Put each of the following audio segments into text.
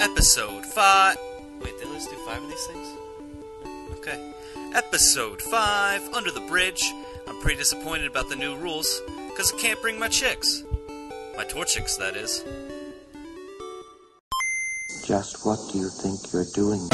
Episode 5. Wait, did I just do 5 of these things? Okay. Episode 5, Under the Bridge. I'm pretty disappointed about the new rules, because I can't bring my chicks. My Torchics, that is. Just what do you think you're doing?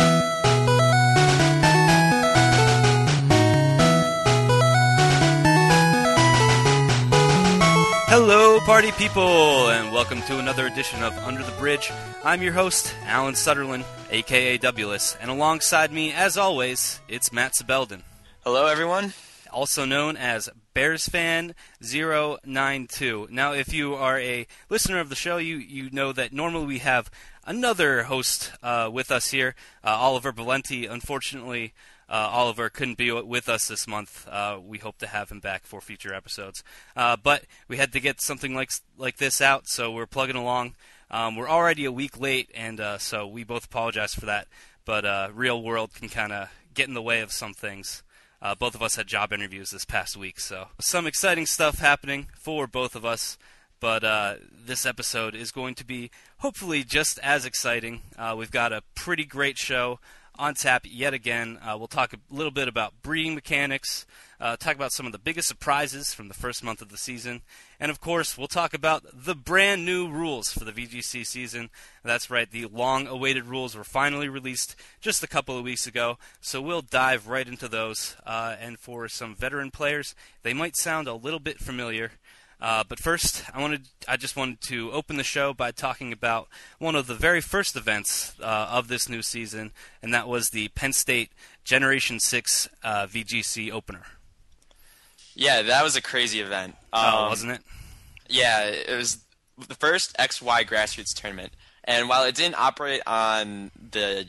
Hello, party people, and welcome to another edition of Under the Bridge. I'm your host, Alan Sutherland, a.k.a. Wless, and alongside me, as always, it's Matt Sabelden. Hello, everyone. Also known as BearsFan092. Now, if you are a listener of the show, you know that normally we have another host with us here, Oliver Valenti. Unfortunately, Oliver couldn't be with us this month. We hope to have him back for future episodes. But we had to get something like this out, so we're plugging along. We're already a week late, and so we both apologize for that. But real world can kind of get in the way of some things. Both of us had job interviews this past week, so some exciting stuff happening for both of us. But this episode is going to be hopefully just as exciting. We've got a pretty great show on tap yet again. We'll talk a little bit about breeding mechanics, talk about some of the biggest surprises from the first month of the season, and of course we'll talk about the brand new rules for the VGC season. That's right, the long-awaited rules were finally released just a couple of weeks ago, so we'll dive right into those. And for some veteran players, they might sound a little bit familiar. But first, I just wanted to open the show by talking about one of the very first events of this new season, and that was the Penn State Generation 6 VGC opener. Yeah, that was a crazy event. Wasn't it? Yeah, it was the first XY grassroots tournament, and while it didn't operate on the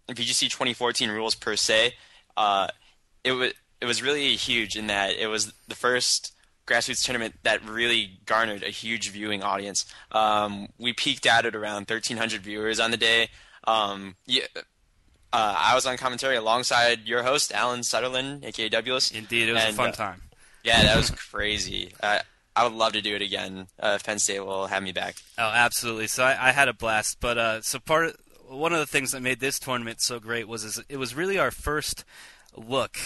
VGC 2014 rules per se, it was really huge in that it was the first grassroots tournament that really garnered a huge viewing audience. We peaked out at around 1,300 viewers on the day. I was on commentary alongside your host, Alan Sutherland, a.k.a. Wless. Indeed, it was a fun time. Yeah, that was crazy. I would love to do it again if Penn State will have me back. Oh, absolutely. So I had a blast. But one of the things that made this tournament so great was it was really our first look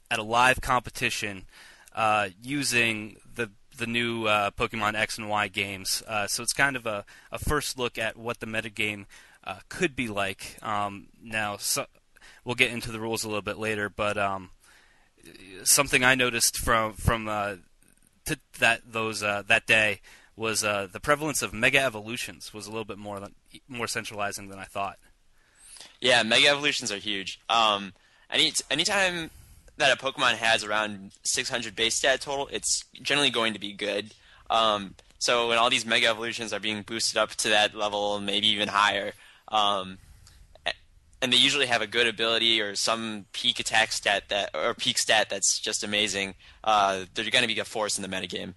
at a live competition using the new Pokemon X and Y games. So it's kind of a first look at what the metagame could be like. Now, we'll get into the rules a little bit later, but something I noticed from that day was the prevalence of Mega Evolutions was a little bit more centralizing than I thought. Yeah, Mega Evolutions are huge. Anytime that a Pokemon has around 600 base stat total, it's generally going to be good. So when all these Mega Evolutions are being boosted up to that level, maybe even higher, and they usually have a good ability or some peak attack stat peak stat that's just amazing, they're going to be a force in the metagame.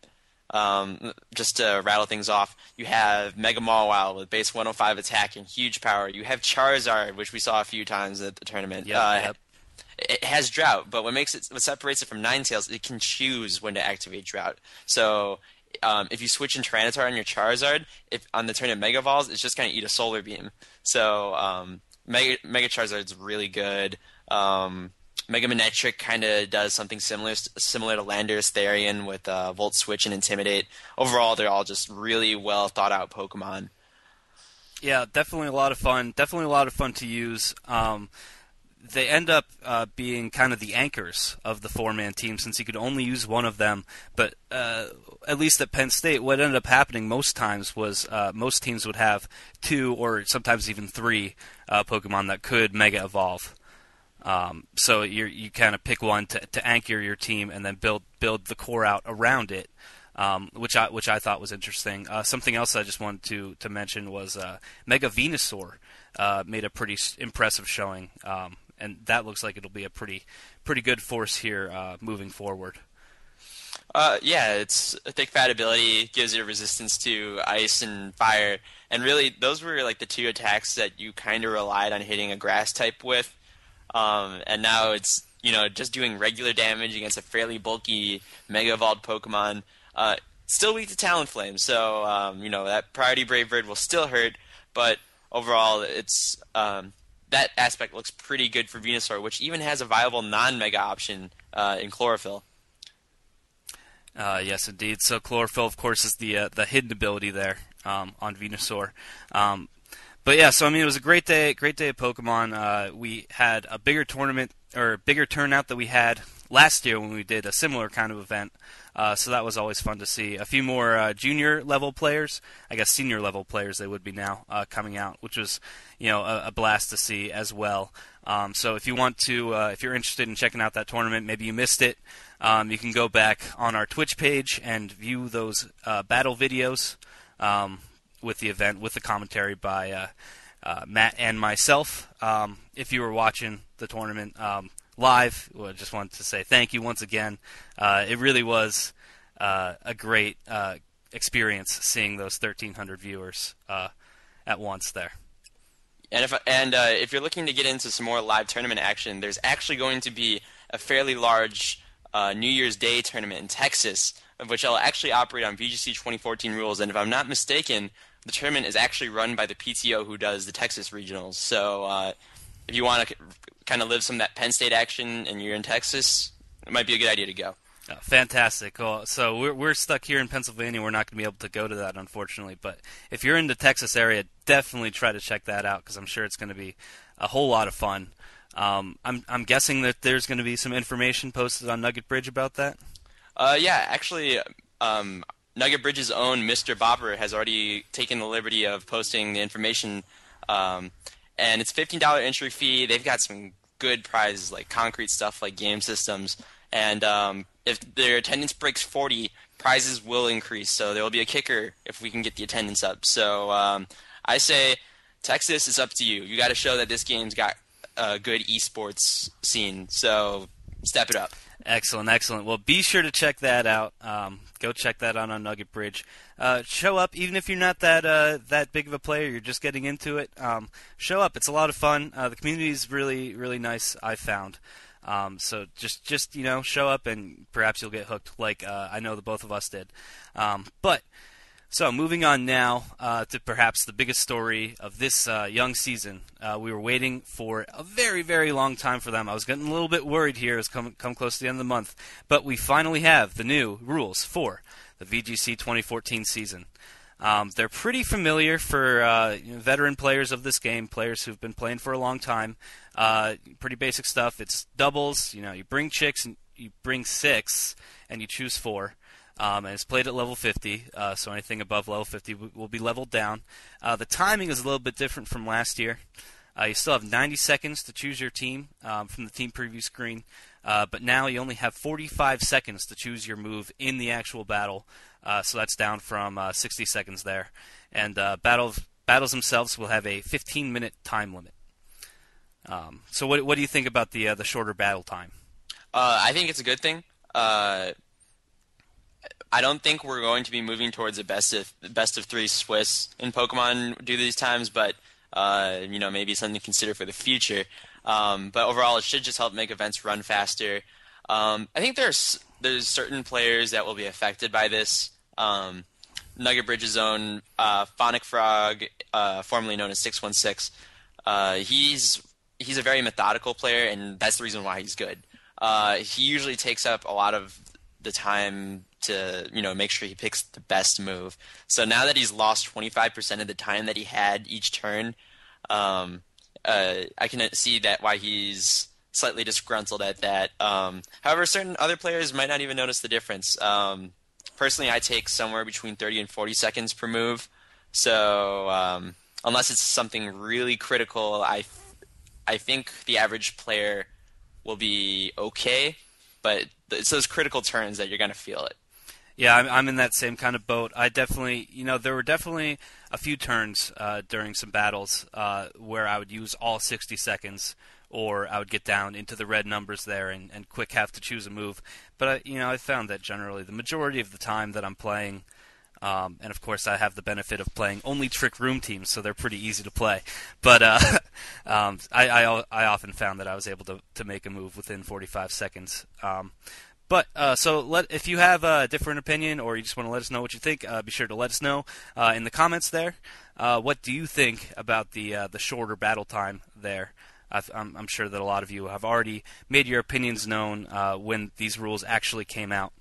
Just to rattle things off, you have Mega Mawile with base 105 attack and huge power. You have Charizard, which we saw a few times at the tournament. Yep. It has Drought, but what separates it from Ninetales, it can choose when to activate Drought. So if you switch in Tyranitar on your Charizard, if on the turn it Mega Evolves, it's just going to eat a Solar Beam. So Mega Charizard's really good. Mega Manectric kind of does something similar to Landorus Therian with Volt Switch and Intimidate. Overall, they're all just really well thought out Pokemon. Yeah, definitely a lot of fun. Definitely a lot of fun to use. They end up being kind of the anchors of the four-man team since you could only use one of them. But at least at Penn State, what ended up happening most times was most teams would have 2 or sometimes even 3 Pokemon that could Mega Evolve. So you kind of pick one to anchor your team and then build the core out around it, which I thought was interesting. Something else I just wanted to mention was Mega Venusaur made a pretty impressive showing. And that looks like it'll be a pretty good force here moving forward. Yeah, it's a thick fat ability, gives you resistance to ice and fire, and really those were like the 2 attacks that you kind of relied on hitting a grass type with. And now it's just doing regular damage against a fairly bulky Mega Evolved Pokemon. Still weak to Talonflame, so that Priority Brave Bird will still hurt, but overall, it's that aspect looks pretty good for Venusaur, which even has a viable non-mega option in Chlorophyll. Yes, indeed. So Chlorophyll, of course, is the hidden ability there on Venusaur. But yeah, so I mean, it was a great day of Pokemon. We had a bigger tournament or bigger turnout that we had last year when we did a similar kind of event. So that was always fun to see. A few more junior level players, I guess senior level players they would be now coming out, which was a blast to see as well. So if you want to, if you're interested in checking out that tournament, maybe you missed it, you can go back on our Twitch page and view those battle videos. With the event, with the commentary by Matt and myself. If you were watching the tournament live, I just wanted to say thank you once again. It really was a great experience seeing those 1,300 viewers at once there. And if you're looking to get into some more live tournament action, there's actually going to be a fairly large New Year's Day tournament in Texas, of which I'll actually operate on VGC 2014 rules. And if I'm not mistaken, the tournament is actually run by the PTO who does the Texas regionals. So if you want to kind of live some of that Penn State action and you're in Texas, it might be a good idea to go. Oh, fantastic. Cool. So we're stuck here in Pennsylvania. We're not going to be able to go to that, unfortunately. But if you're in the Texas area, definitely try to check that out because I'm sure it's going to be a whole lot of fun. I'm guessing that there's going to be some information posted on Nugget Bridge about that. Yeah, actually, Nugget Bridge's own Mr. Bopper has already taken the liberty of posting the information, and it's $15 entry fee. They've got some good prizes like concrete stuff like game systems, and if their attendance breaks 40, prizes will increase, so there will be a kicker if we can get the attendance up. So I say, Texas, is up to you. You got to show that this game's got a good esports scene, so step it up. Excellent, excellent. Well, be sure to check that out. Go check that out on Nugget Bridge. Show up, even if you're not that big of a player, you're just getting into it. Show up. It's a lot of fun. The community is really, really nice, I've found. So just show up, and perhaps you'll get hooked like I know the both of us did. So moving on now to perhaps the biggest story of this young season. We were waiting for a very, very long time for them. I was getting a little bit worried here as come close to the end of the month. But we finally have the new rules for the VGC 2014 season. They're pretty familiar for veteran players of this game, players who've been playing for a long time. Pretty basic stuff. It's doubles. You bring chicks, and you bring 6, and you choose 4. And it's played at level 50, so anything above level 50 will be leveled down. The timing is a little bit different from last year. You still have 90 seconds to choose your team from the team preview screen, but now you only have 45 seconds to choose your move in the actual battle, so that's down from 60 seconds there. And battles themselves will have a 15-minute time limit. So what do you think about the shorter battle time? I think it's a good thing. I don't think we're going to be moving towards a best of 3 Swiss in Pokemon due to these times, but maybe something to consider for the future. But overall, it should just help make events run faster. I think there's certain players that will be affected by this. Nugget Bridge's own Phonic Frog, formerly known as 616. He's a very methodical player, and that's the reason why he's good. He usually takes up a lot of the time to make sure he picks the best move. So now that he's lost 25% of the time that he had each turn, I can see that why he's slightly disgruntled at that. However, certain other players might not even notice the difference. Personally, I take somewhere between 30 and 40 seconds per move. So unless it's something really critical, I think the average player will be okay. But it's those critical turns that you're going to feel it. Yeah, I'm in that same kind of boat. I definitely, there were definitely a few turns during some battles where I would use all 60 seconds, or I would get down into the red numbers there and quick have to choose a move. But I found that generally the majority of the time that I'm playing, and of course I have the benefit of playing only Trick Room teams, so they're pretty easy to play. But I often found that I was able to make a move within 45 seconds. If you have a different opinion or you just want to let us know what you think, be sure to let us know in the comments there. What do you think about the shorter battle time there? I'm sure that a lot of you have already made your opinions known when these rules actually came out.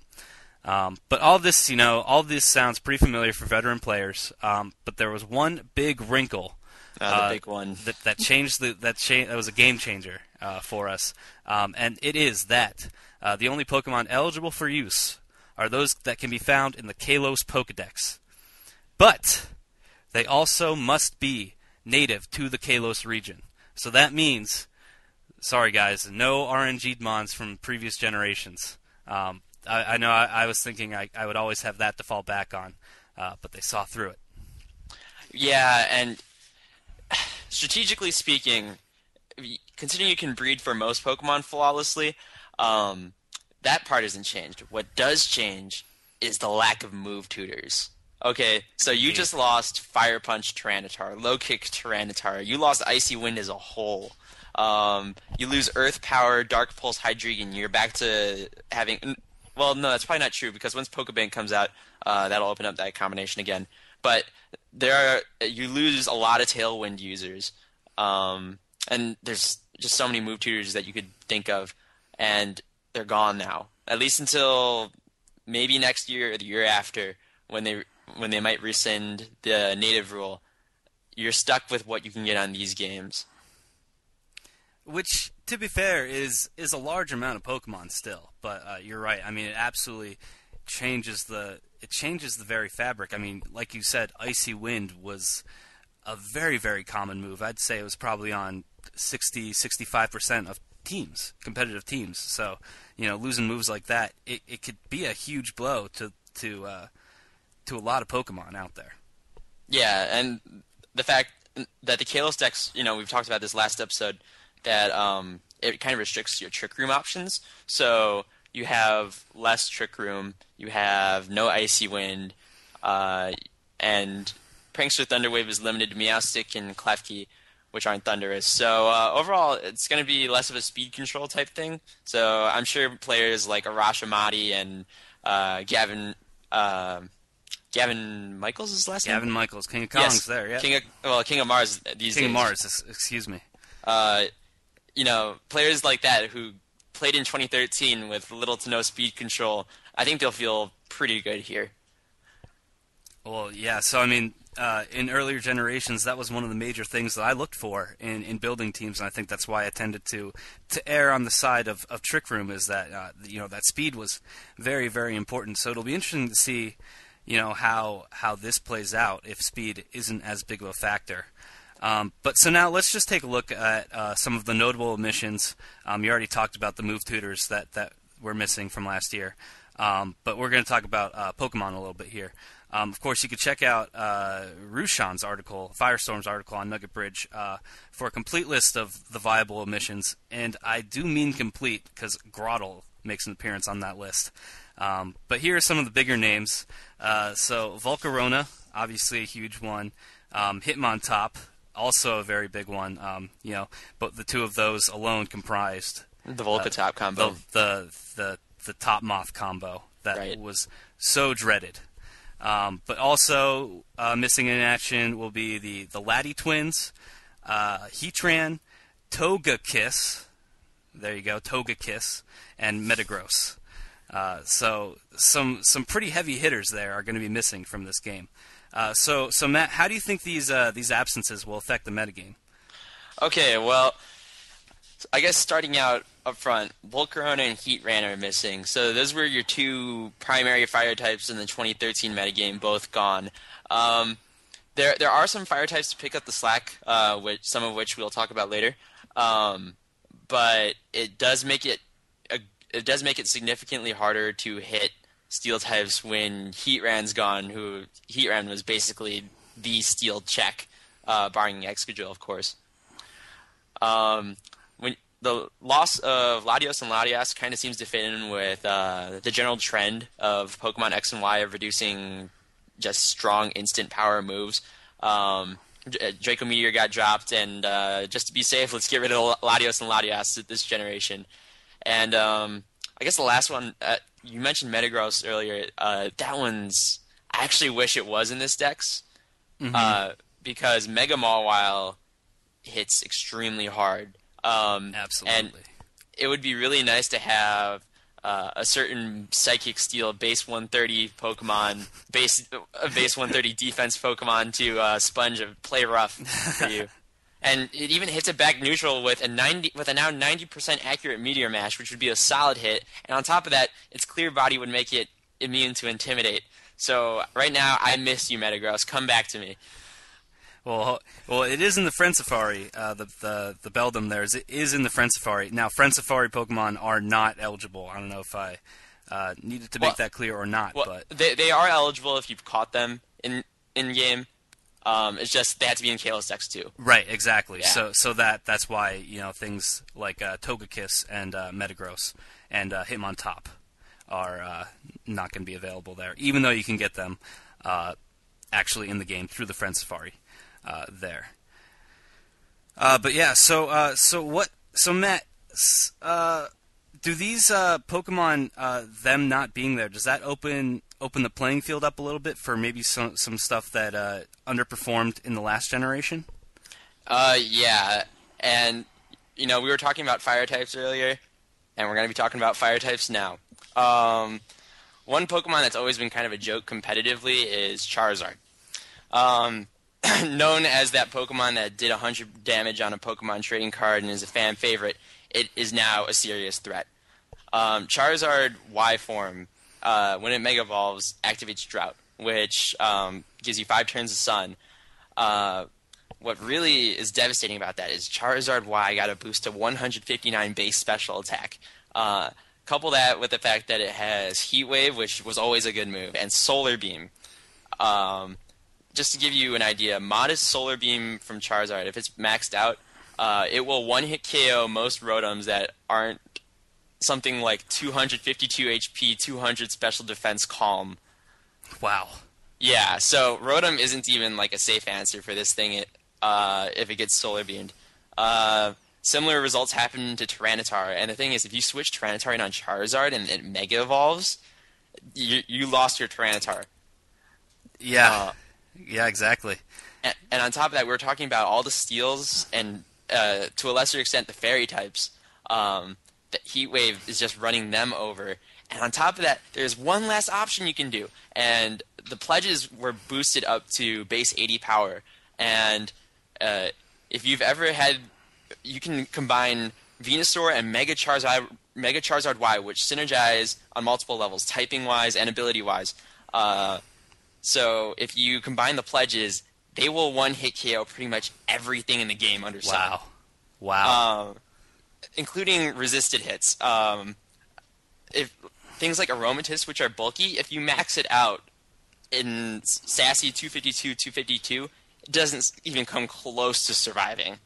But all this, all this sounds pretty familiar for veteran players. But there was one big wrinkle. The big one that changed that was a game changer for us, and it is that the only Pokemon eligible for use are those that can be found in the Kalos Pokédex, but they also must be native to the Kalos region. So that means, sorry guys, no RNG'd mons from previous generations. I know I was thinking I would always have that to fall back on, but they saw through it. Yeah, and strategically speaking, considering you can breed for most Pokemon flawlessly, that part hasn't changed. What does change is the lack of move tutors. Okay, so you just lost Fire Punch Tyranitar, Low Kick Tyranitar. You lost Icy Wind as a whole. You lose Earth Power, Dark Pulse Hydreigon. You're back to having... Well, no, that's probably not true, because once Pokebank comes out, that'll open up that combination again. But you lose a lot of Tailwind users, and there's just so many move tutors that you could think of, and they're gone now. At least until maybe next year or the year after, when they might rescind the native rule. You're stuck with what you can get on these games. Which, to be fair, is a large amount of Pokemon still. But you're right. I mean, it absolutely changes the very fabric. I mean, like you said, Icy Wind was a very, very common move. I'd say it was probably on 65% of competitive teams. So, losing moves like that, it could be a huge blow to a lot of Pokemon out there. Yeah, and the fact that the Kalos decks, we've talked about this last episode, that it kind of restricts your Trick Room options. So you have less Trick Room, you have no Icy Wind, and Prankster Thunderwave is limited to Meowstic and Klefki, which aren't Thunderous. So overall, it's going to be less of a speed control type thing. So I'm sure players like Arash Amati and Gavin Michaels is his last name? Gavin Michaels, King of Kong's there, yeah. King of Mars these days. King of Mars, excuse me. Players like that who played in 2013 with little to no speed control, I think they'll feel pretty good here. Well, yeah, so I mean, in earlier generations, that was one of the major things that I looked for in building teams, and I think that's why I tended to err on the side of Trick Room, is that, that speed was very, very important. So it'll be interesting to see, how this plays out if speed isn't as big of a factor. But so now let's just take a look at some of the notable omissions. You already talked about the move tutors that were missing from last year, but we're going to talk about Pokemon a little bit here. Of course, you could check out Rushan's article, Firestorm's article on Nugget Bridge for a complete list of the viable omissions, and I do mean complete because Grotle makes an appearance on that list. But here are some of the bigger names. So Volcarona, obviously a huge one. Hitmontop, also a very big one. But the two of those alone comprised the Volcatop combo, the Top Moth combo that was so dreaded. But also missing in action will be the Laddie twins, Heatran, Togekiss. There you go, Togekiss, and Metagross. So some pretty heavy hitters there are going to be missing from this game. So Matt, how do you think these absences will affect the metagame? Okay, well, I guess starting out up front, Volcarona and Heatran are missing. So those were your two primary fire types in the 2013 metagame, both gone. There are some fire types to pick up the slack, some of which we'll talk about later. But it does make it significantly harder to hit steel types when Heatran's gone, Heatran was basically the steel check, barring Excadrill, of course. When the loss of Latios and Latias kind of seems to fit in with the general trend of Pokemon X and Y of reducing just strong instant power moves. Draco Meteor got dropped, and just to be safe, let's get rid of Latios and Latias this generation. And I guess the last one, you mentioned Metagross earlier. That one's, I actually wish it was in this dex. Mm-hmm. because Mega Mawile hits extremely hard. Absolutely. And it would be really nice to have a certain Psychic Steel base 130 Pokemon, base 130 defense Pokemon to sponge a play rough for you. And it even hits it back neutral with a now 90% accurate Meteor Mash, which would be a solid hit. And on top of that, its Clear Body would make it immune to Intimidate. So right now, I miss you, Metagross. Come back to me. Well, it is in the Friend Safari. The Beldum there is in the Friend Safari. Now, Friend Safari Pokemon are not eligible. I don't know if I needed to make that clear or not. Well, but they are eligible if you've caught them in game. It's just they have to be in Kalos Dex too. Right, exactly. Yeah. So that's why things like Togekiss and Metagross and Hitmontop are not going to be available there, even though you can get them actually in the game through the Friend Safari there. But yeah, so Matt, do these Pokemon them not being there, does that open the playing field up a little bit for maybe some stuff that underperformed in the last generation? Yeah, and we were talking about fire types earlier, and we're going to be talking about fire types now. One Pokemon that's always been kind of a joke competitively is Charizard. Known as that Pokemon that did 100 damage on a Pokemon trading card and is a fan favorite, it is now a serious threat. Charizard Y form, when it Mega Evolves, activates Drought, which gives you 5 turns of Sun. What really is devastating about that is Charizard Y got a boost to 159 base special attack. Couple that with the fact that it has Heat Wave, which was always a good move, and Solar Beam. Just to give you an idea, modest Solar Beam from Charizard, if it's maxed out, it will one-hit KO most Rotoms that aren't something like 252 HP, 200 special defense Calm. Wow. Yeah, so Rotom isn't even like a safe answer for this thing if it gets Solar Beamed. Similar results happen to Tyranitar, and the thing is, if you switch Tyranitar in on Charizard and it Mega Evolves, you lost your Tyranitar. Yeah. Yeah, exactly. And on top of that, we were talking about all the steals and, to a lesser extent, the fairy types. The Heat Wave is just running them over. And on top of that, there's one last option you can do. And the pledges were boosted up to base 80 power. And if you've ever had... You can combine Venusaur and Mega Charizard Y, which synergize on multiple levels, typing-wise and ability-wise. So if you combine the pledges, they will one-hit KO pretty much everything in the game under Sun. Wow. Including resisted hits. If things like Aromatisse, which are bulky, if you max it out in Sassy 252, 252, it doesn't even come close to surviving.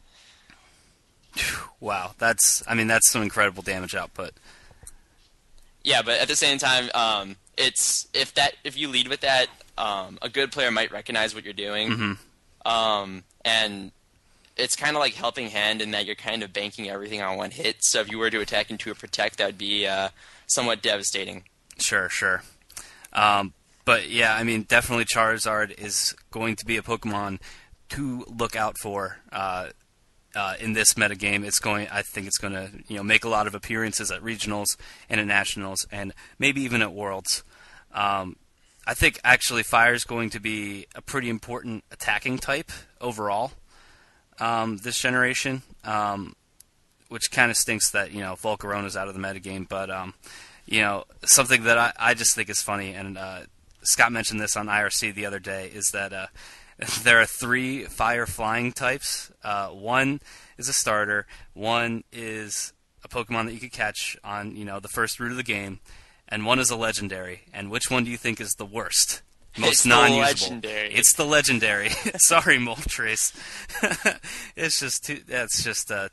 Wow, that's some incredible damage output. Yeah, but at the same time, if you lead with that, a good player might recognize what you're doing. Mm-hmm. And it's kind of like Helping Hand in that you're kind of banking everything on one hit. So if you were to attack into a Protect, that would be somewhat devastating. Sure. But yeah, definitely Charizard is going to be a Pokemon to look out for in this metagame. I think it's going to make a lot of appearances at regionals and at nationals and maybe even at worlds. I think actually Fire is going to be a pretty important attacking type overall this generation, which kind of stinks that Volcarona's out of the metagame. But something that I just think is funny, and Scott mentioned this on IRC the other day, is that there are 3 fire flying types. One is a starter. One is a Pokemon that you could catch on the first route of the game. And one is a legendary. And which one do you think is the worst? Most non-usable. Legendary. It's the legendary. Sorry, Moltres. It's just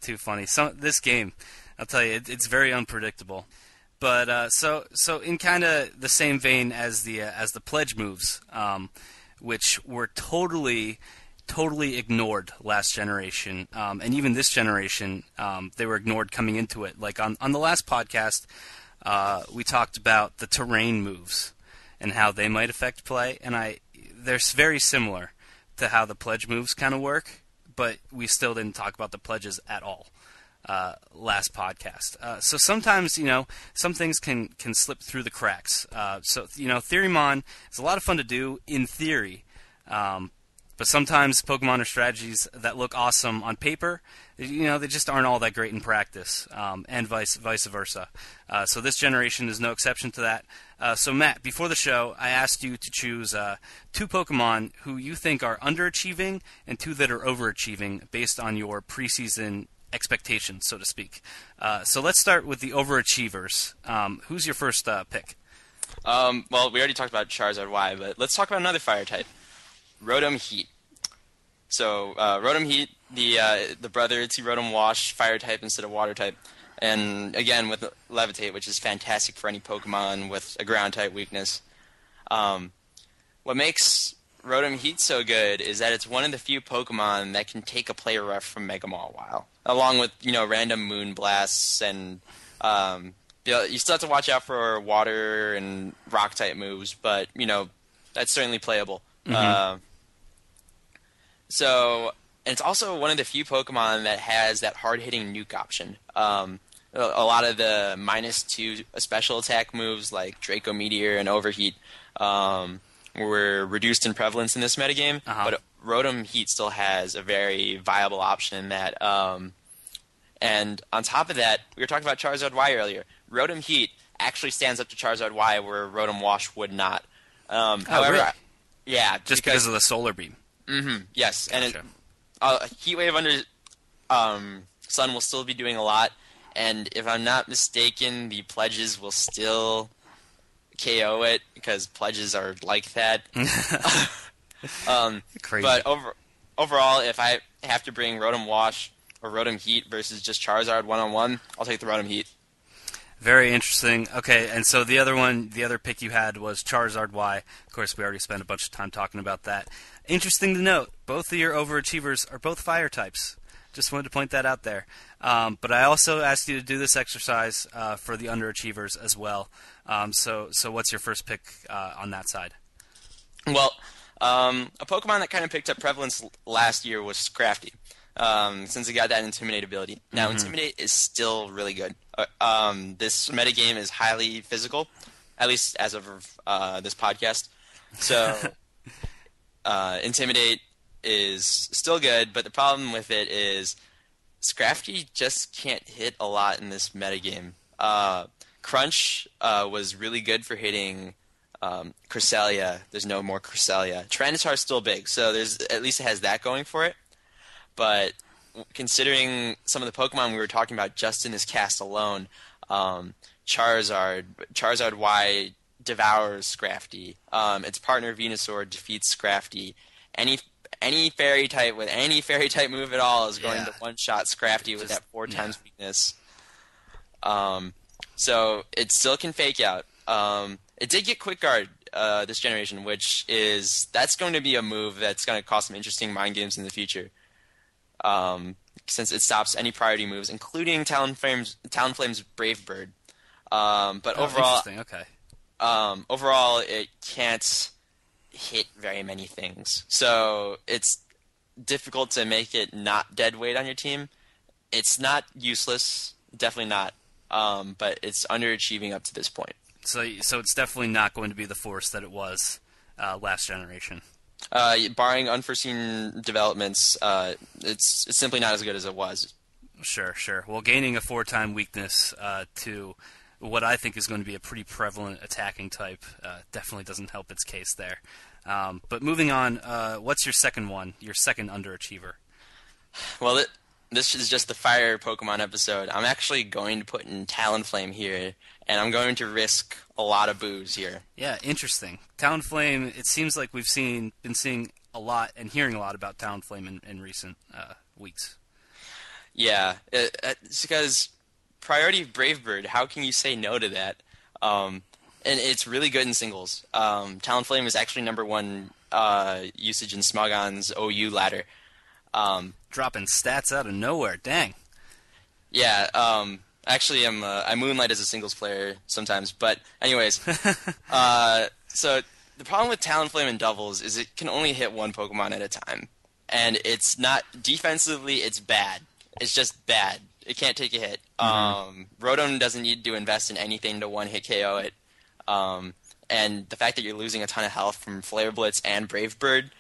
too funny. This game, I'll tell you, it's very unpredictable. But so in kind of the same vein as the pledge moves, which were totally ignored last generation, and even this generation, they were ignored coming into it. Like on the last podcast. We talked about the terrain moves and how they might affect play, and they're very similar to how the pledge moves kind of work, but we still didn't talk about the pledges at all last podcast. So sometimes, some things can slip through the cracks. Theorymon is a lot of fun to do in theory, but sometimes Pokemon are strategies that look awesome on paper. They just aren't all that great in practice, and vice versa. So this generation is no exception to that. So Matt, before the show, I asked you to choose 2 Pokemon who you think are underachieving and 2 that are overachieving based on your preseason expectations, so to speak. So let's start with the overachievers. Who's your first pick? Well, we already talked about Charizard Y, but let's talk about another fire type, Rotom Heat. So Rotom Heat, the brother Itzy Rotom Wash, fire type instead of water type. And again, with Levitate, which is fantastic for any Pokemon with a ground type weakness. What makes Rotom Heat so good is that it's one of the few Pokemon that can take a player ref from Mega Mall while, along with random Moon Blasts, and you still have to watch out for water and rock type moves, but that's certainly playable. Mm-hmm. And it's also one of the few Pokemon that has that hard-hitting nuke option. A lot of the -2 special attack moves like Draco Meteor and Overheat were reduced in prevalence in this metagame, but Rotom Heat still has a very viable option in that. And on top of that, we were talking about Charizard Y earlier. Rotom Heat actually stands up to Charizard Y where Rotom Wash would not. However, really? Yeah. Just because of the Solar Beam. Mm-hmm, yes. Gotcha. And Heat Wave under Sun will still be doing a lot, and if I'm not mistaken, the pledges will still KO it, because pledges are like that. Crazy. But overall, if I have to bring Rotom Wash or Rotom Heat versus just Charizard one-on-one, I'll take the Rotom Heat. Very interesting. Okay, and so the other pick you had was Charizard Y. Of course, we already spent a bunch of time talking about that. Interesting to note, both of your overachievers are both fire types. Just wanted to point that out there. But I also asked you to do this exercise for the underachievers as well. So what's your first pick on that side? Well, a Pokemon that kind of picked up prevalence last year was Scrafty, since it got that Intimidate ability. Now, Intimidate is still really good. This metagame is highly physical, at least as of this podcast. So, Intimidate is still good, but the problem with it is Scrafty just can't hit a lot in this metagame. Crunch was really good for hitting Cresselia. There's no more Cresselia. Tyranitar's still big, so at least it has that going for it. But considering some of the Pokemon we were talking about just in this cast alone, Charizard Y devours Scrafty. Its partner Venusaur defeats Scrafty. Any fairy type with any fairy type move at all is going to one-shot Scrafty with that 4 times weakness. So it still can fake out. It did get Quick Guard this generation, that's going to be a move that's going to cause some interesting mind games in the future. Since it stops any priority moves, including Talonflame's Brave Bird. But overall, okay. Overall, it can't hit very many things, so it's difficult to make it not dead weight on your team. It's not useless, definitely not, but it's underachieving up to this point. So it's definitely not going to be the force that it was last generation. Barring unforeseen developments, it's simply not as good as it was. Sure. Well, gaining a 4-time weakness to what I think is going to be a pretty prevalent attacking type definitely doesn't help its case there. But moving on, what's your second one, your second underachiever? Well, this is just the fire Pokemon episode. I'm actually going to put in Talonflame here, and I'm going to risk a lot of boos here. Yeah, interesting. Talonflame, it seems like we've been seeing a lot and hearing a lot about Talonflame in recent weeks. Yeah, it's because priority Brave Bird, how can you say no to that? And it's really good in singles. Talonflame is actually number 1 usage in Smogon's OU ladder. Dropping stats out of nowhere, dang. Yeah, actually I moonlight as a singles player sometimes, but anyways. So The problem with Talonflame and Doubles is it can only hit one Pokemon at a time. And it's not defensively, it's bad. It's just bad. It can't take a hit. Rotom doesn't need to invest in anything to one-hit KO it. And the fact that you're losing a ton of health from Flare Blitz and Brave Bird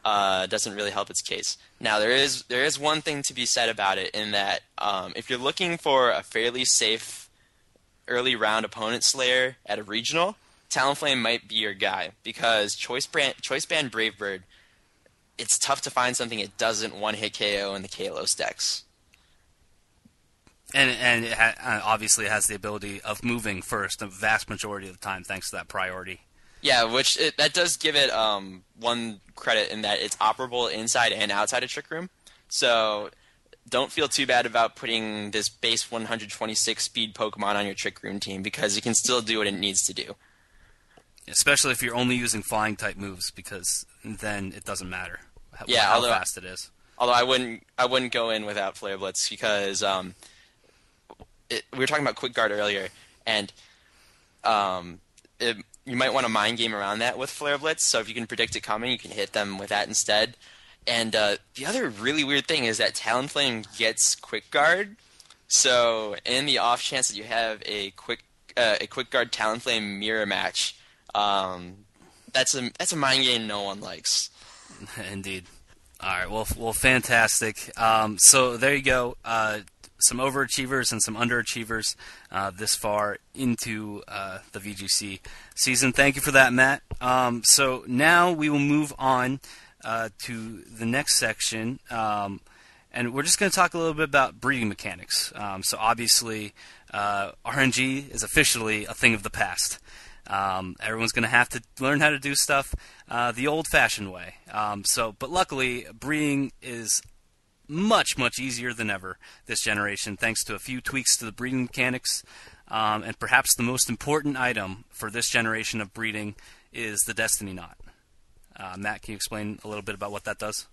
doesn't really help its case. Now, there is one thing to be said about it in that if you're looking for a fairly safe early round opponent slayer at a regional, Talonflame might be your guy, because Choice Band Brave Bird, it's tough to find something it doesn't one-hit KO in the Kalos decks. And it obviously has the ability of moving first the vast majority of the time thanks to that priority. Yeah, that does give it one credit in that it's operable inside and outside of Trick Room. So don't feel too bad about putting this base 126 speed Pokemon on your Trick Room team, because it can still do what it needs to do. Especially if you're only using flying type moves, because then it doesn't matter how fast it is. Although I wouldn't go in without Flare Blitz, because we were talking about Quick Guard earlier, and you might want to mind game around that with Flare Blitz. So if you can predict it coming, you can hit them with that instead. And the other really weird thing is that Talonflame gets Quick Guard. So in the off chance that you have a Quick Guard Talonflame mirror match, that's a mind game no one likes. Indeed. All right. Well, fantastic. So there you go. Some overachievers and some underachievers this far into the VGC season. Thank you for that, Matt. So now we will move on to the next section, and we're just going to talk a little bit about breeding mechanics. So obviously, RNG is officially a thing of the past. Everyone's going to have to learn how to do stuff the old-fashioned way. But luckily, breeding is much, much easier than ever this generation, thanks to a few tweaks to the breeding mechanics. And perhaps the most important item for this generation of breeding is the Destiny Knot. Matt, can you explain a little bit about what that does?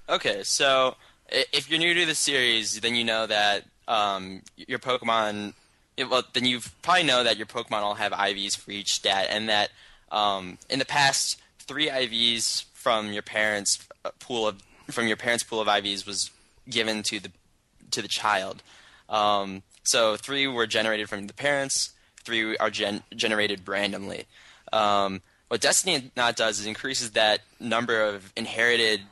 Okay, so if you're new to the series, then you know that your Pokemon... then you probably know that your Pokemon all have IVs for each stat, and that in the past, 3 IVs from your parents' pool of IVs was given to the child. So 3 were generated from the parents, 3 are generated randomly. What Destiny Knot does is increases that number of inherited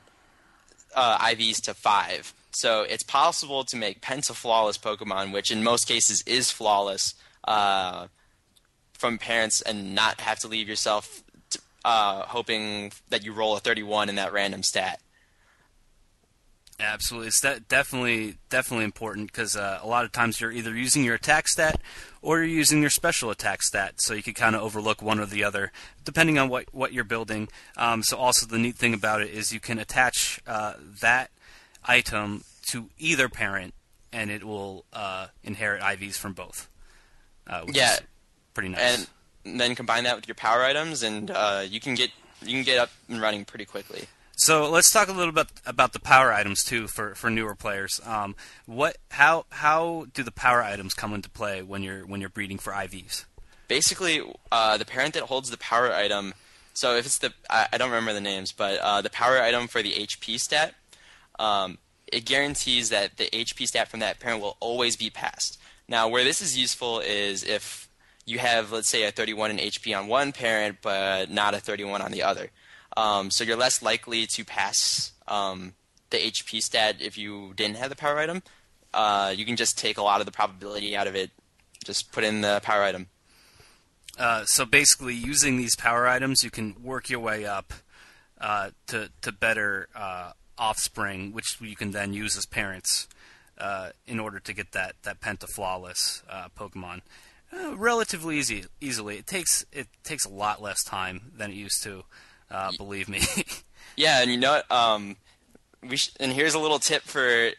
IVs to 5. So it's possible to make penta-flawless Pokemon, which in most cases is flawless, from parents, and not have to leave yourself hoping that you roll a 31 in that random stat. Absolutely. It's definitely important, because a lot of times you're either using your attack stat or you're using your special attack stat, so you can kind of overlook one or the other, depending on what you're building. So also the neat thing about it is you can attach that item to either parent, and it will inherit IVs from both, which is pretty nice. And then combine that with your power items, and you can get up and running pretty quickly. So let's talk a little bit about the power items too for newer players. How do the power items come into play when you're breeding for IVs? Basically, the parent that holds the power item. So if it's I don't remember the names, but the power item for the HP stat, it guarantees that the HP stat from that parent will always be passed. Now, where this is useful is if you have, let's say, a 31 in HP on one parent, but not a 31 on the other. So you're less likely to pass the HP stat if you didn't have the power item. You can just take a lot of the probability out of it. Just put in the power item. So basically, using these power items, you can work your way up to better offspring, which you can then use as parents in order to get that penta-flawless Pokemon. Relatively easily. It takes a lot less time than it used to. Believe me. Yeah, and you know what? And here's a little tip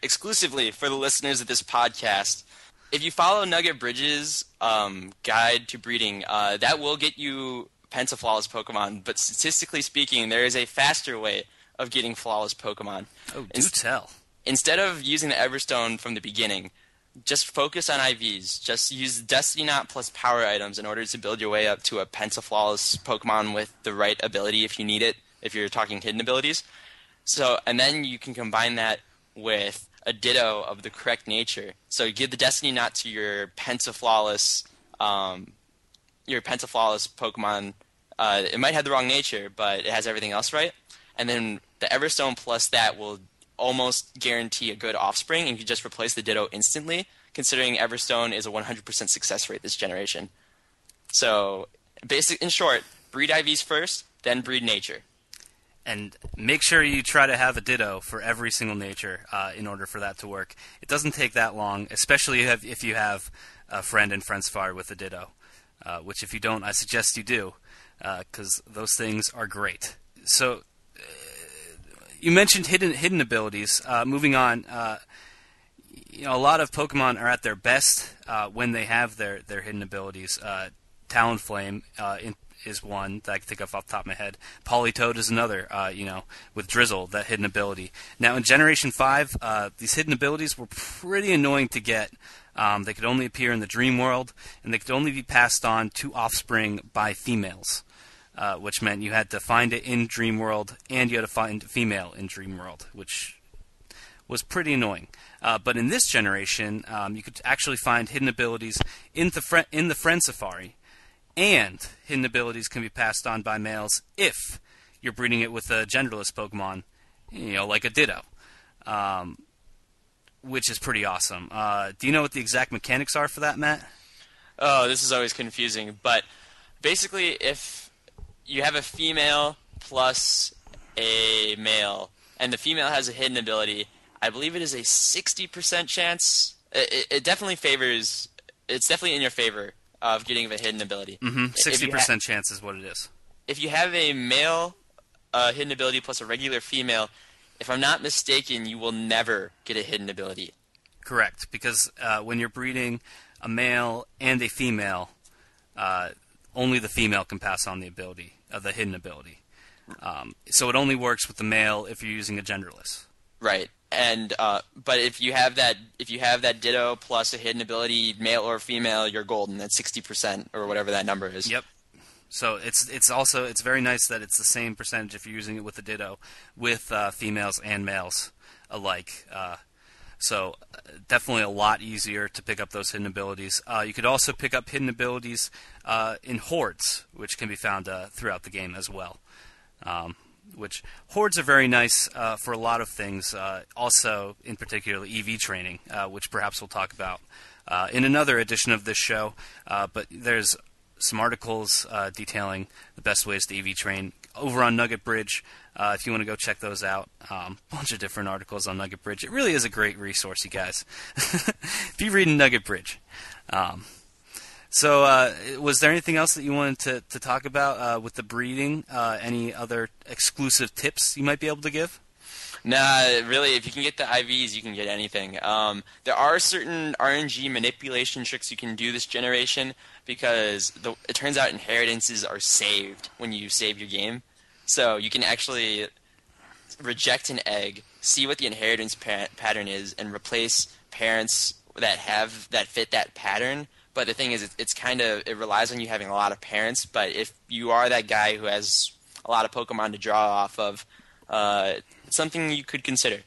exclusively for the listeners of this podcast. If you follow Nugget Bridges' guide to breeding, that will get you penta-flawless Pokemon. But statistically speaking, there is a faster way of getting flawless Pokemon. Oh, do tell. Instead of using the Everstone from the beginning, just focus on IVs. Just use Destiny Knot plus power items in order to build your way up to a Pentaflawless Pokemon with the right ability if you need it, if you're talking hidden abilities. So, and then you can combine that with a Ditto of the correct nature. So give the Destiny Knot to your Pentaflawless Pokemon. It might have the wrong nature, but it has everything else right. And then the Everstone plus that will almost guarantee a good offspring, and you can just replace the Ditto instantly, considering Everstone is a 100% success rate this generation. So, in short, breed IVs first, then breed nature. And make sure you try to have a Ditto for every single nature in order for that to work. It doesn't take that long, especially if you have a friend in Friendsfire with a Ditto, which if you don't, I suggest you do, because those things are great. So, you mentioned hidden abilities. Moving on, a lot of Pokemon are at their best when they have their hidden abilities. Talonflame is one that I can think of off the top of my head. Politoed is another, with Drizzle, that hidden ability. Now, in Generation 5, these hidden abilities were pretty annoying to get. They could only appear in the Dream World, and they could only be passed on to offspring by females. Which meant you had to find it in Dream World, and you had to find a female in Dream World, which was pretty annoying. But in this generation, you could actually find hidden abilities in the Friend Safari, and hidden abilities can be passed on by males if you're breeding it with a genderless Pokemon, like a Ditto, which is pretty awesome. Do you know what the exact mechanics are for that, Matt? Oh, this is always confusing, but basically if you have a female plus a male, and the female has a hidden ability, I believe it is a 60% chance. It definitely favors. It's definitely in your favor of getting a hidden ability. 60% chance is what it is. If you have a male hidden ability plus a regular female, if I'm not mistaken, you will never get a hidden ability. Correct, because when you're breeding a male and a female, only the female can pass on the ability, the hidden ability. So it only works with the male if you're using a genderless. Right, and but if you have that Ditto plus a hidden ability, male or female, you're golden. That's 60% or whatever that number is. Yep. So it's very nice that it's the same percentage if you're using it with the Ditto, with females and males alike. So definitely a lot easier to pick up those hidden abilities. You could also pick up hidden abilities in hordes, which can be found throughout the game as well. Which hordes are very nice for a lot of things. Also, in particular, EV training, which perhaps we'll talk about in another edition of this show. But there's some articles detailing the best ways to EV train over on Nugget Bridge. If you want to go check those out, bunch of different articles on Nugget Bridge. It really is a great resource, you guys. Be reading Nugget Bridge. So, was there anything else that you wanted to talk about with the breeding? Any other exclusive tips you might be able to give? Nah, really, if you can get the IVs, you can get anything. There are certain RNG manipulation tricks you can do this generation, because it turns out inheritances are saved when you save your game. So you can actually reject an egg, see what the inheritance pattern is, and replace parents that fit that pattern. But the thing is, it relies on you having a lot of parents. But if you are that guy who has a lot of Pokemon to draw off of, it's something you could consider.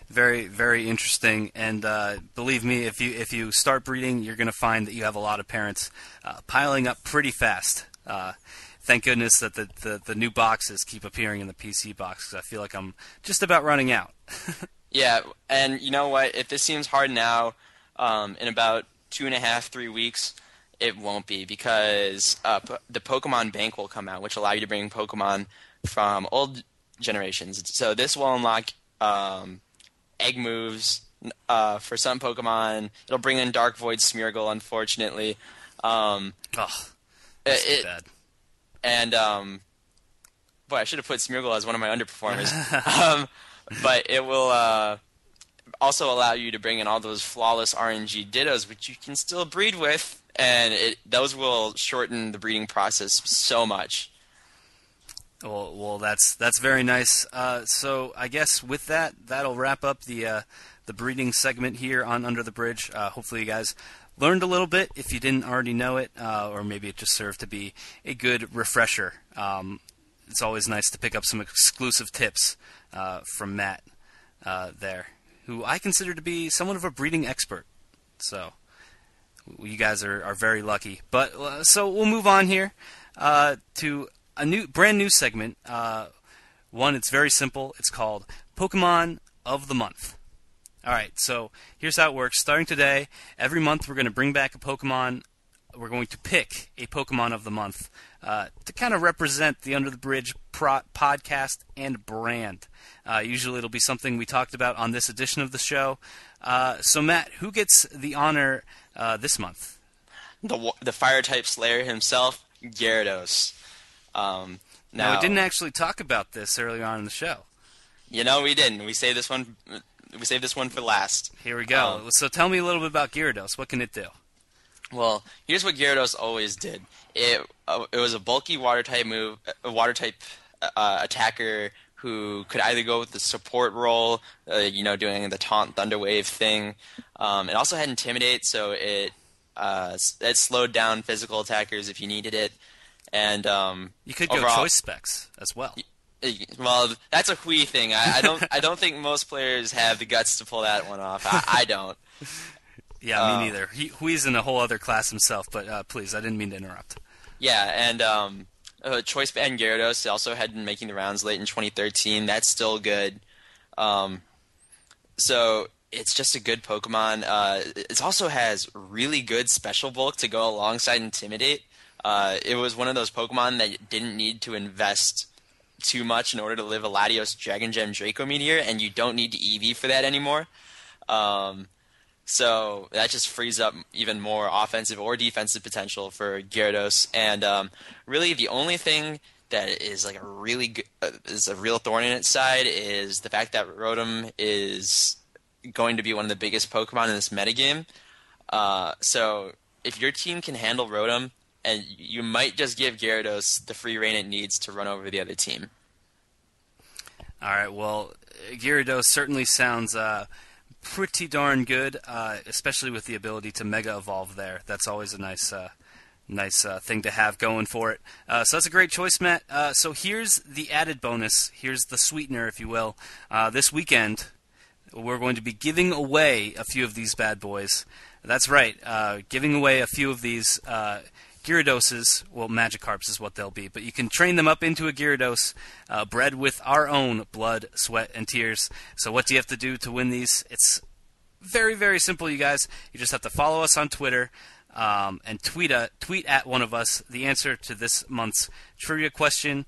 Very, very interesting. And believe me, if you start breeding, you're going to find that you have a lot of parents piling up pretty fast. Thank goodness that the new boxes keep appearing in the PC box, because I feel like I'm just about running out. Yeah, and you know what? If this seems hard now, in about 2.5, 3 weeks, it won't be, because the Pokemon Bank will come out, which allow you to bring Pokemon from old generations. So this will unlock egg moves for some Pokemon. It'll bring in Dark Void Smeargle, unfortunately. That's bad. And boy, I should have put Smeargle as one of my underperformers. But it will also allow you to bring in all those flawless RNG Dittos, which you can still breed with, and those will shorten the breeding process so much. Well, that's very nice. So I guess with that, that'll wrap up the breeding segment here on Under the Bridge. Hopefully you guys learned a little bit if you didn't already know it, or maybe it just served to be a good refresher. It's always nice to pick up some exclusive tips from Matt there, who I consider to be somewhat of a breeding expert. So you guys are very lucky. But so we'll move on here to a brand new segment. One, it's very simple. It's called Pokemon of the Month. All right, so here's how it works. Starting today, every month we're going to bring back a Pokemon. We're going to pick a Pokemon of the month to kind of represent the Under the Bridge podcast and brand. Usually it'll be something we talked about on this edition of the show. So Matt, who gets the honor this month? The Fire-type Slayer himself, Gyarados. Now, we didn't actually talk about this earlier on in the show. We didn't. We saved this one for last. Here we go. So tell me a little bit about Gyarados. What can it do? Well, here's what Gyarados always did. It was a bulky water-type attacker who could either go with the support role, doing the taunt Thunder Wave thing. It also had Intimidate, so it slowed down physical attackers if you needed it. And you could go choice specs as well. Well, that's a Hui thing. I don't think most players have the guts to pull that one off. I don't. Yeah, me neither. Hui's in a whole other class himself, but please, I didn't mean to interrupt. Yeah, and Choice Band Gyarados also had been making the rounds late in 2013. That's still good. So it's just a good Pokemon. It also has really good Special Bulk to go alongside Intimidate. It was one of those Pokemon that didn't need to invest too much in order to live a Latios Dragon Gem Draco Meteor, and you don't need to EV for that anymore. So that just frees up even more offensive or defensive potential for Gyarados. And really, the only thing that is like is a real thorn in its side is the fact that Rotom is going to be one of the biggest Pokemon in this metagame. So if your team can handle Rotom, and you might just give Gyarados the free reign it needs to run over the other team. All right, well, Gyarados certainly sounds pretty darn good, especially with the ability to Mega Evolve there. That's always a nice thing to have going for it. So that's a great choice, Matt. So here's the added bonus. Here's the sweetener, if you will. This weekend, we're going to be giving away a few of these bad boys. That's right, giving away a few of these Gyaradoses, well, Magikarps is what they'll be, but you can train them up into a Gyarados, bred with our own blood, sweat, and tears. So what do you have to do to win these? It's very, very simple, you guys. You just have to follow us on Twitter and tweet at one of us the answer to this month's trivia question.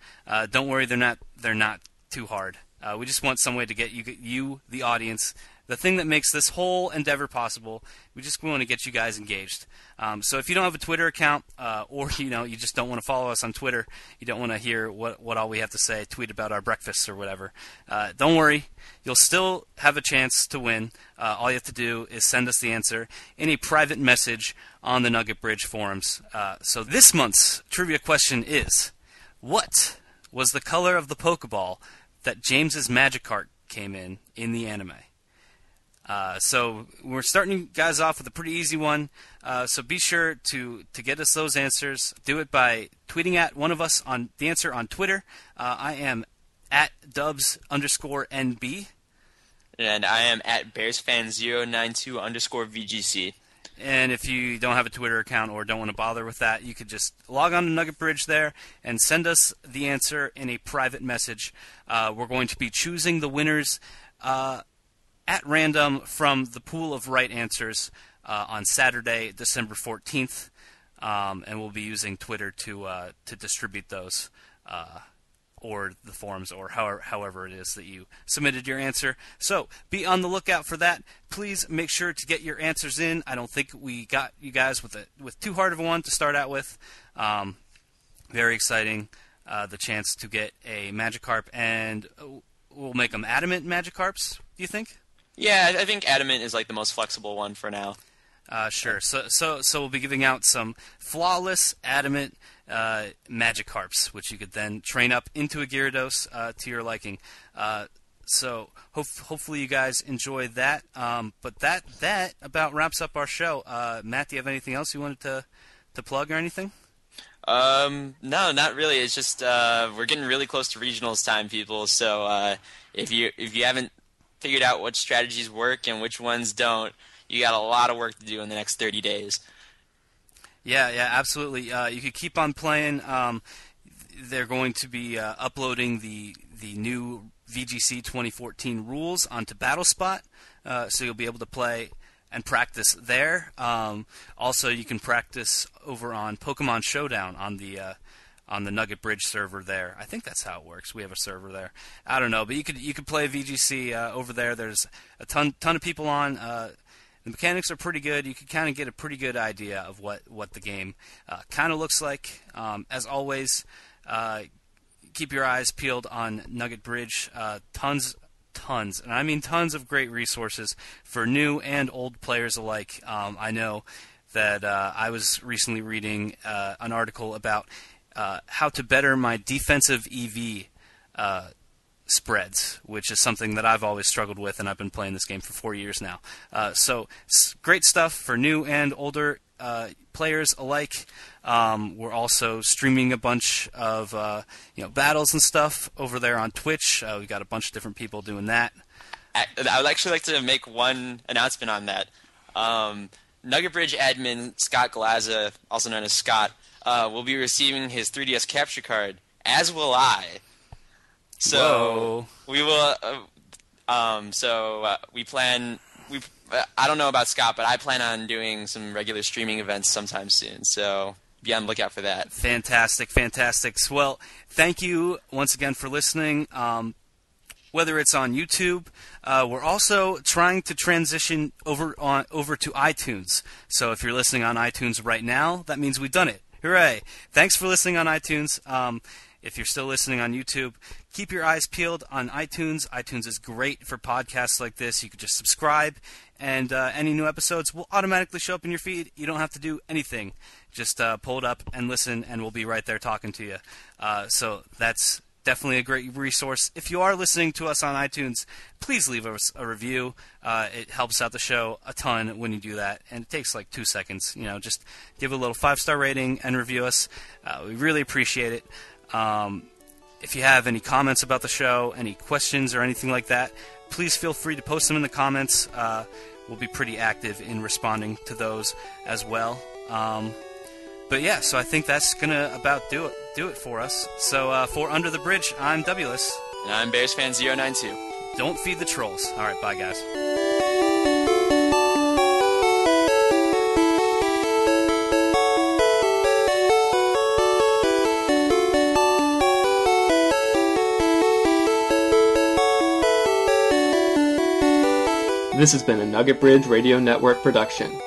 Don't worry, they're not too hard. We just want some way to get you, the audience, the thing that makes this whole endeavor possible. We just want to get you guys engaged. So if you don't have a Twitter account, or you just don't want to follow us on Twitter, you don't want to hear what all we have to say, tweet about our breakfasts or whatever, don't worry. You'll still have a chance to win. All you have to do is send us the answer in a private message on the Nugget Bridge forums. So this month's trivia question is, what was the color of the Pokeball that James's Magikarp came in the anime? So we're starting you guys off with a pretty easy one. So be sure to get us those answers. Do it by tweeting at one of us on the answer on Twitter. I am at Dubs_NB. And I am at BearsFan092_VGC. And if you don't have a Twitter account or don't want to bother with that, you could just log on to Nugget Bridge there and send us the answer in a private message. We're going to be choosing the winners at random from the pool of right answers on Saturday, December 14th, and we'll be using Twitter to distribute those, or the forums, or however it is that you submitted your answer. So be on the lookout for that. Please make sure to get your answers in. I don't think we got you guys with too hard of a one to start out with. Very exciting, the chance to get a Magikarp, and we'll make them adamant Magikarps, do you think? Yeah, I think Adamant is like the most flexible one for now. Sure. So we'll be giving out some flawless, adamant Magikarps, which you could then train up into a Gyarados to your liking. So hopefully you guys enjoy that. But that about wraps up our show. Matt, do you have anything else you wanted to plug or anything? No, not really. It's just we're getting really close to regionals time, people. So if you haven't figured out what strategies work and which ones don't, you got a lot of work to do in the next 30 days. Yeah, absolutely. You could keep on playing. They're going to be uploading the new VGC 2014 rules onto BattleSpot, so you'll be able to play and practice there. Also, you can practice over on Pokemon Showdown on the Nugget Bridge server there. I think that's how it works. We have a server there. I don't know, but you could play VGC over there. There's a ton of people on. The mechanics are pretty good. You can kind of get a pretty good idea of what the game kind of looks like. As always, keep your eyes peeled on Nugget Bridge. Tons, and I mean tons of great resources for new and old players alike. I know that I was recently reading an article about how to better my defensive EV spreads, which is something that I've always struggled with, and I've been playing this game for 4 years now. So great stuff for new and older players alike. We're also streaming a bunch of battles and stuff over there on Twitch. We've got a bunch of different people doing that. I would actually like to make one announcement on that. Nugget Bridge admin Scott Glaza, also known as Scott, will be receiving his 3DS capture card, as will I. So we will. We plan. I don't know about Scott, but I plan on doing some regular streaming events sometime soon. So be on the lookout for that. Fantastic. Well, thank you once again for listening. Whether it's on YouTube, we're also trying to transition over to iTunes. So if you're listening on iTunes right now, that means we've done it. Hooray! Thanks for listening on iTunes. If you're still listening on YouTube, keep your eyes peeled on iTunes. iTunes is great for podcasts like this. You could just subscribe, and any new episodes will automatically show up in your feed. You don't have to do anything. Just pull it up and listen, and we'll be right there talking to you. So that's definitely a great resource. If you are listening to us on iTunes, please leave us a review. It helps out the show a ton when you do that, and it takes like 2 seconds. Just give a little 5-star rating and review us. We really appreciate it. If you have any comments about the show, any questions or anything like that, please feel free to post them in the comments. We'll be pretty active in responding to those as well. But yeah, so I think that's gonna about do it for us. So for Under the Bridge, I'm Wless. And I'm BearsFan092. Don't feed the trolls. All right, bye guys. This has been a Nugget Bridge Radio Network production.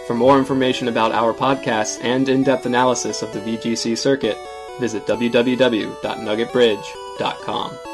For more information about our podcasts and in-depth analysis of the VGC circuit, visit www.nuggetbridge.com.